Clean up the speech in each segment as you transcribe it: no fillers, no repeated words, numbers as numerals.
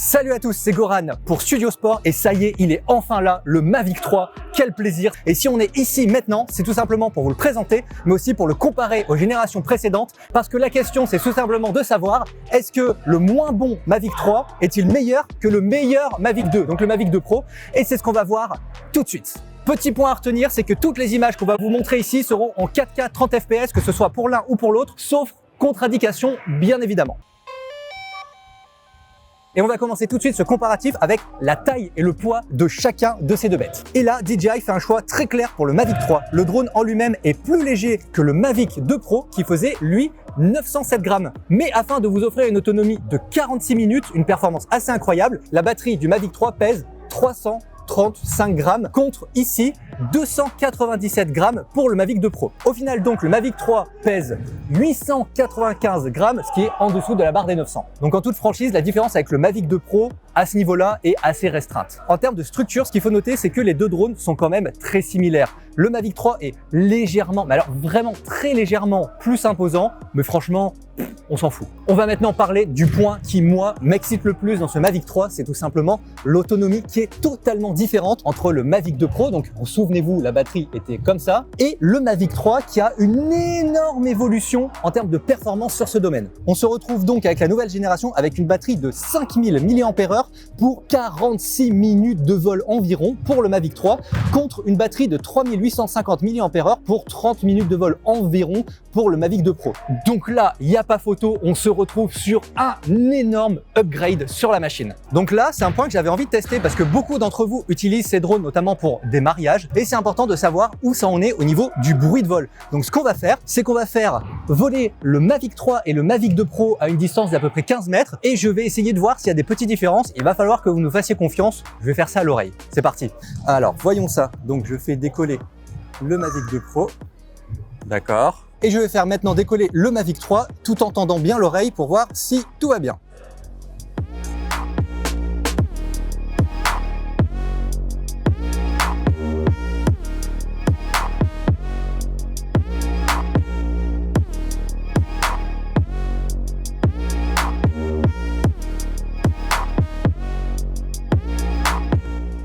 Salut à tous, c'est Goran pour Studio Sport et ça y est, il est enfin là, le Mavic 3. Quel plaisir! Et si on est ici maintenant, c'est tout simplement pour vous le présenter, mais aussi pour le comparer aux générations précédentes, parce que la question c'est tout simplement de savoir, est-ce que le moins bon Mavic 3 est-il meilleur que le meilleur Mavic 2, donc le Mavic 2 Pro? Et c'est ce qu'on va voir tout de suite. Petit point à retenir, c'est que toutes les images qu'on va vous montrer ici seront en 4K 30 fps, que ce soit pour l'un ou pour l'autre, sauf contre-indication, bien évidemment. Et on va commencer tout de suite ce comparatif avec la taille et le poids de chacun de ces deux bêtes. Et là, DJI fait un choix très clair pour le Mavic 3. Le drone en lui-même est plus léger que le Mavic 2 Pro qui faisait, lui, 907 grammes. Mais afin de vous offrir une autonomie de 46 minutes, une performance assez incroyable, la batterie du Mavic 3 pèse 335 grammes contre ici 297 grammes pour le Mavic 2 Pro. Au final donc le Mavic 3 pèse 895 grammes, ce qui est en dessous de la barre des 900. Donc en toute franchise, la différence avec le Mavic 2 Pro à ce niveau-là est assez restreinte. En termes de structure, ce qu'il faut noter, c'est que les deux drones sont quand même très similaires. Le Mavic 3 est légèrement, mais alors vraiment très légèrement plus imposant, mais franchement, on s'en fout. On va maintenant parler du point qui, moi, m'excite le plus dans ce Mavic 3, c'est tout simplement l'autonomie qui est totalement différente entre le Mavic 2 Pro, donc souvenez-vous, la batterie était comme ça, et le Mavic 3 qui a une énorme évolution en termes de performance sur ce domaine. On se retrouve donc avec la nouvelle génération avec une batterie de 5000 mAh pour 46 minutes de vol environ pour le Mavic 3, contre une batterie de 3850 mAh pour 30 minutes de vol environ pour le Mavic 2 Pro. Donc là, il n'y a pas photo, on se retrouve sur un énorme upgrade sur la machine. Donc là, c'est un point que j'avais envie de tester parce que beaucoup d'entre vous utilisent ces drones notamment pour des mariages et c'est important de savoir où ça en est au niveau du bruit de vol. Donc ce qu'on va faire, c'est qu'on va faire voler le Mavic 3 et le Mavic 2 Pro à une distance d'à peu près 15 mètres et je vais essayer de voir s'il y a des petites différences. Il va falloir que vous nous fassiez confiance. Je vais faire ça à l'oreille. C'est parti. Alors, voyons ça. Donc je fais décoller le Mavic 2 Pro. D'accord. Et je vais faire maintenant décoller le Mavic 3 tout en tendant bien l'oreille pour voir si tout va bien.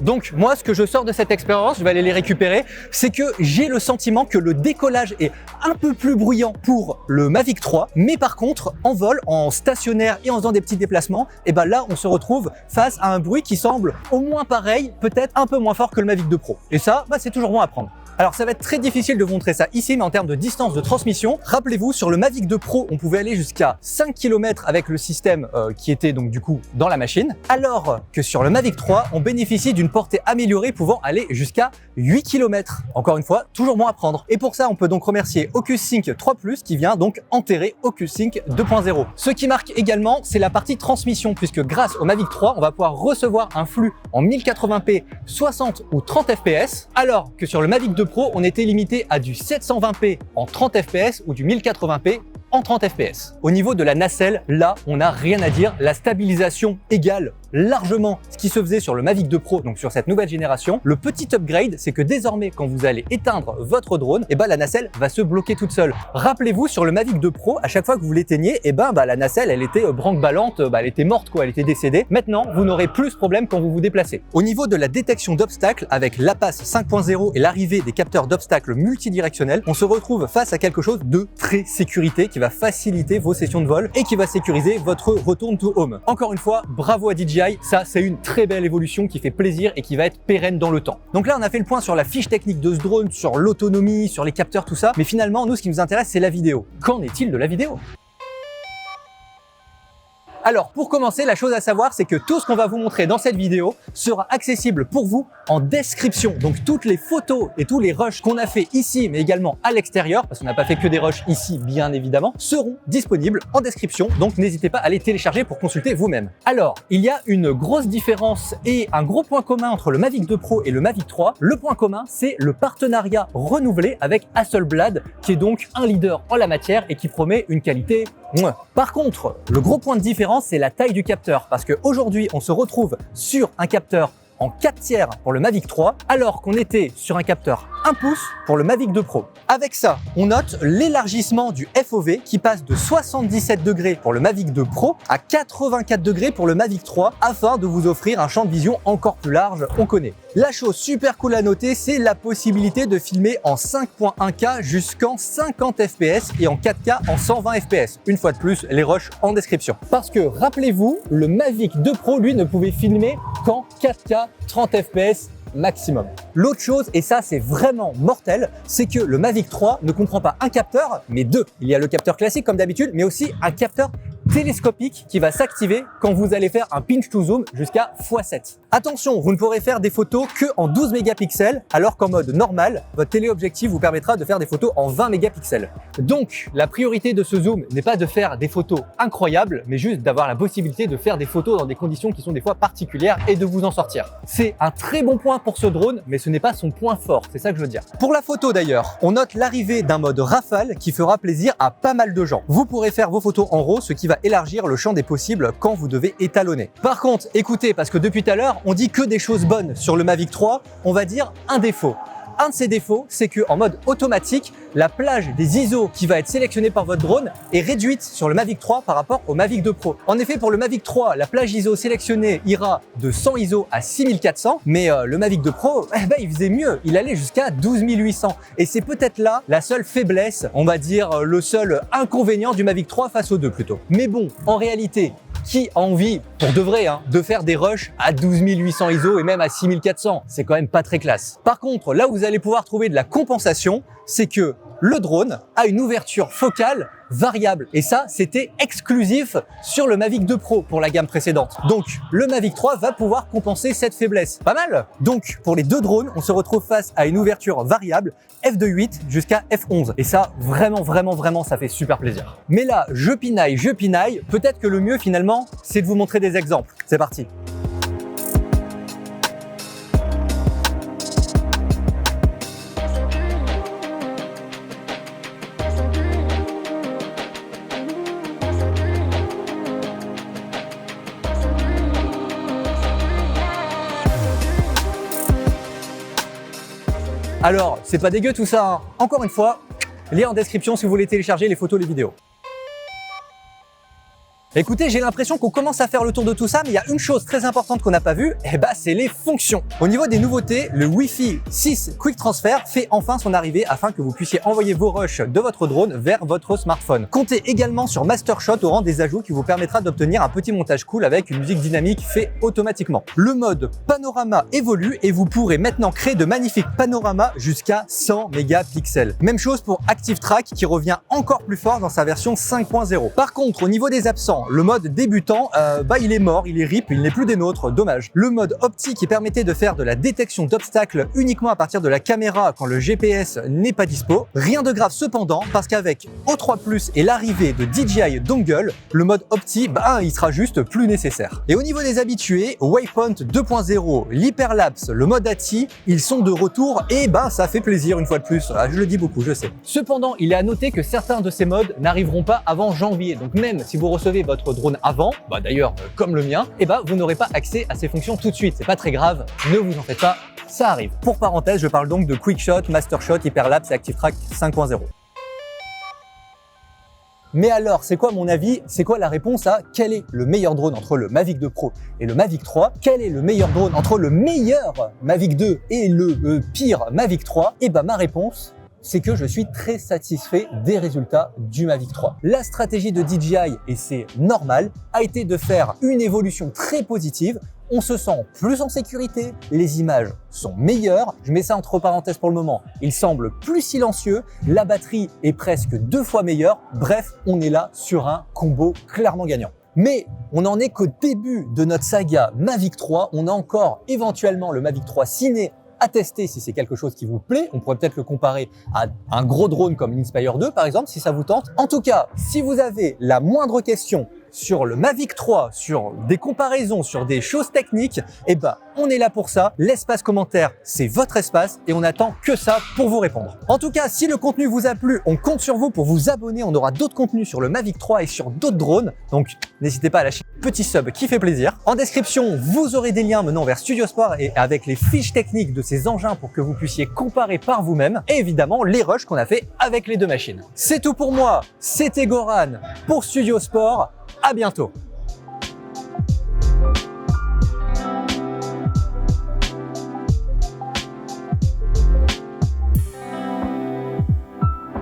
Donc moi, ce que je sors de cette expérience, je vais aller les récupérer, c'est que j'ai le sentiment que le décollage est un peu plus bruyant pour le Mavic 3, mais par contre, en vol, en stationnaire et en faisant des petits déplacements, et ben là, on se retrouve face à un bruit qui semble au moins pareil, peut-être un peu moins fort que le Mavic 2 Pro. Et ça, c'est toujours bon à prendre. Alors ça va être très difficile de vous montrer ça ici, mais en termes de distance de transmission, rappelez-vous, sur le Mavic 2 Pro, on pouvait aller jusqu'à 5 km avec le système qui était donc du coup dans la machine, alors que sur le Mavic 3, on bénéficie d'une portée améliorée pouvant aller jusqu'à 8 km. Encore une fois, toujours bon à prendre. Et pour ça, on peut donc remercier OcuSync 3+, qui vient donc enterrer OcuSync 2.0. Ce qui marque également, c'est la partie transmission, puisque grâce au Mavic 3, on va pouvoir recevoir un flux en 1080p, 60 ou 30 fps, alors que sur le Mavic 2 Pro, on était limité à du 720p en 30 fps ou du 1080p en 30 fps. Au niveau de la nacelle, là, on n'a rien à dire. La stabilisation égale largement ce qui se faisait sur le Mavic 2 Pro, donc sur cette nouvelle génération. Le petit upgrade, c'est que désormais, quand vous allez éteindre votre drone, la nacelle va se bloquer toute seule. Rappelez-vous, sur le Mavic 2 Pro, à chaque fois que vous l'éteignez, la nacelle, elle était branque-ballante, elle était morte, elle était décédée. Maintenant, vous n'aurez plus ce problème quand vous vous déplacez. Au niveau de la détection d'obstacles, avec l'APAS 5.0 et l'arrivée des capteurs d'obstacles multidirectionnels, on se retrouve face à quelque chose de très sécurité qui va faciliter vos sessions de vol et qui va sécuriser votre return to home. Encore une fois, bravo à DJI. Ça, c'est une très belle évolution qui fait plaisir et qui va être pérenne dans le temps. Donc là, on a fait le point sur la fiche technique de ce drone, sur l'autonomie, sur les capteurs, tout ça. Mais finalement, nous, ce qui nous intéresse, c'est la vidéo. Qu'en est-il de la vidéo ? Alors, pour commencer, la chose à savoir, c'est que tout ce qu'on va vous montrer dans cette vidéo sera accessible pour vous en description. Donc, toutes les photos et tous les rushs qu'on a fait ici, mais également à l'extérieur, parce qu'on n'a pas fait que des rushs ici, bien évidemment, seront disponibles en description. Donc, n'hésitez pas à les télécharger pour consulter vous-même. Alors, il y a une grosse différence et un gros point commun entre le Mavic 2 Pro et le Mavic 3. Le point commun, c'est le partenariat renouvelé avec Hasselblad, qui est donc un leader en la matière et qui promet une qualité. Par contre, le gros point de différence, c'est la taille du capteur, parce qu'aujourd'hui, on se retrouve sur un capteur en 4/3 pour le Mavic 3, alors qu'on était sur un capteur 1 pouce pour le Mavic 2 Pro. Avec ça, on note l'élargissement du FOV qui passe de 77 degrés pour le Mavic 2 Pro à 84 degrés pour le Mavic 3 afin de vous offrir un champ de vision encore plus large, on connaît. La chose super cool à noter, c'est la possibilité de filmer en 5.1K jusqu'en 50 fps et en 4K en 120 fps. Une fois de plus, les rushs en description. Parce que rappelez-vous, le Mavic 2 Pro, lui, ne pouvait filmer qu'en 4K 30 fps maximum. L'autre chose, et ça c'est vraiment mortel, c'est que le Mavic 3 ne comprend pas un capteur, mais deux. Il y a le capteur classique comme d'habitude, mais aussi un capteur télescopique qui va s'activer quand vous allez faire un pinch to zoom jusqu'à x7. Attention, vous ne pourrez faire des photos que en 12 mégapixels, alors qu'en mode normal, votre téléobjectif vous permettra de faire des photos en 20 mégapixels. Donc, la priorité de ce zoom n'est pas de faire des photos incroyables, mais juste d'avoir la possibilité de faire des photos dans des conditions qui sont des fois particulières et de vous en sortir. C'est un très bon point pour ce drone, mais ce n'est pas son point fort, c'est ça que je veux dire. Pour la photo d'ailleurs, on note l'arrivée d'un mode rafale qui fera plaisir à pas mal de gens. Vous pourrez faire vos photos en RAW, ce qui va élargir le champ des possibles quand vous devez étalonner. Par contre, écoutez, parce que depuis tout à l'heure, on dit que des choses bonnes sur le Mavic 3, on va dire un défaut. Un de ces défauts, c'est qu'en mode automatique, la plage des ISO qui va être sélectionnée par votre drone est réduite sur le Mavic 3 par rapport au Mavic 2 Pro. En effet, pour le Mavic 3, la plage ISO sélectionnée ira de 100 ISO à 6400, mais le Mavic 2 Pro, il faisait mieux. Il allait jusqu'à 12800. Et c'est peut-être là la seule faiblesse, on va dire le seul inconvénient du Mavic 3 face au 2 plutôt. Mais bon, en réalité, qui a envie, pour de vrai, de faire des rushs à 12800 ISO et même à 6400? C'est quand même pas très classe. Par contre, là où vous allez pouvoir trouver de la compensation, c'est que le drone a une ouverture focale variable. Et ça, c'était exclusif sur le Mavic 2 Pro pour la gamme précédente. Donc, le Mavic 3 va pouvoir compenser cette faiblesse. Pas mal! Donc, pour les deux drones, on se retrouve face à une ouverture variable f2.8 jusqu'à f11. Et ça, vraiment, ça fait super plaisir. Mais là, je pinaille. Peut-être que le mieux, finalement, c'est de vous montrer des exemples. C'est parti! Alors, c'est pas dégueu tout ça, Encore une fois, lien en description si vous voulez télécharger les photos, les vidéos. Écoutez, j'ai l'impression qu'on commence à faire le tour de tout ça, mais il y a une chose très importante qu'on n'a pas vue, c'est les fonctions. Au niveau des nouveautés, le Wi-Fi 6 Quick Transfer fait enfin son arrivée afin que vous puissiez envoyer vos rushs de votre drone vers votre smartphone. Comptez également sur Mastershot au rang des ajouts qui vous permettra d'obtenir un petit montage cool avec une musique dynamique fait automatiquement. Le mode panorama évolue et vous pourrez maintenant créer de magnifiques panoramas jusqu'à 100 mégapixels. Même chose pour Active Track qui revient encore plus fort dans sa version 5.0. Par contre, au niveau des absents, le mode débutant, il est mort, il est RIP, il n'est plus des nôtres, dommage. Le mode optique qui permettait de faire de la détection d'obstacles uniquement à partir de la caméra quand le GPS n'est pas dispo. Rien de grave cependant, parce qu'avec O3+ et l'arrivée de DJI Dongle, le mode opti, il sera juste plus nécessaire. Et au niveau des habitués, Waypoint 2.0, l'hyperlapse, le mode ATI, ils sont de retour et ça fait plaisir une fois de plus. Je le dis beaucoup, je sais. Cependant, il est à noter que certains de ces modes n'arriveront pas avant janvier. Donc même si vous recevez votre drone avant, d'ailleurs comme le mien, vous n'aurez pas accès à ces fonctions tout de suite. C'est pas très grave, ne vous en faites pas, ça arrive. Pour parenthèse, je parle donc de Quickshot, Mastershot, Hyperlapse et Active Track 5.0. Mais alors, c'est quoi mon avis? C'est quoi la réponse à quel est le meilleur drone entre le Mavic 2 Pro et le Mavic 3? Quel est le meilleur drone entre le meilleur Mavic 2 et le pire Mavic 3? Ma réponse, c'est que je suis très satisfait des résultats du Mavic 3. La stratégie de DJI, et c'est normal, a été de faire une évolution très positive. On se sent plus en sécurité, les images sont meilleures, je mets ça entre parenthèses pour le moment, il semble plus silencieux, la batterie est presque 2 fois meilleure, bref, on est là sur un combo clairement gagnant. Mais on n'en est qu'au début de notre saga Mavic 3, on a encore éventuellement le Mavic 3 Ciné à tester si c'est quelque chose qui vous plaît. On pourrait peut-être le comparer à un gros drone comme l'Inspire 2 par exemple, si ça vous tente. En tout cas, si vous avez la moindre question sur le Mavic 3, sur des comparaisons, sur des choses techniques, eh ben, on est là pour ça. L'espace commentaire, c'est votre espace et on attend que ça pour vous répondre. En tout cas, si le contenu vous a plu, on compte sur vous pour vous abonner. On aura d'autres contenus sur le Mavic 3 et sur d'autres drones. Donc, n'hésitez pas à lâcher un petit sub qui fait plaisir. En description, vous aurez des liens menant vers Studio Sport et avec les fiches techniques de ces engins pour que vous puissiez comparer par vous-même. Et évidemment, les rushs qu'on a fait avec les deux machines. C'est tout pour moi. C'était Goran pour Studio Sport. À bientôt.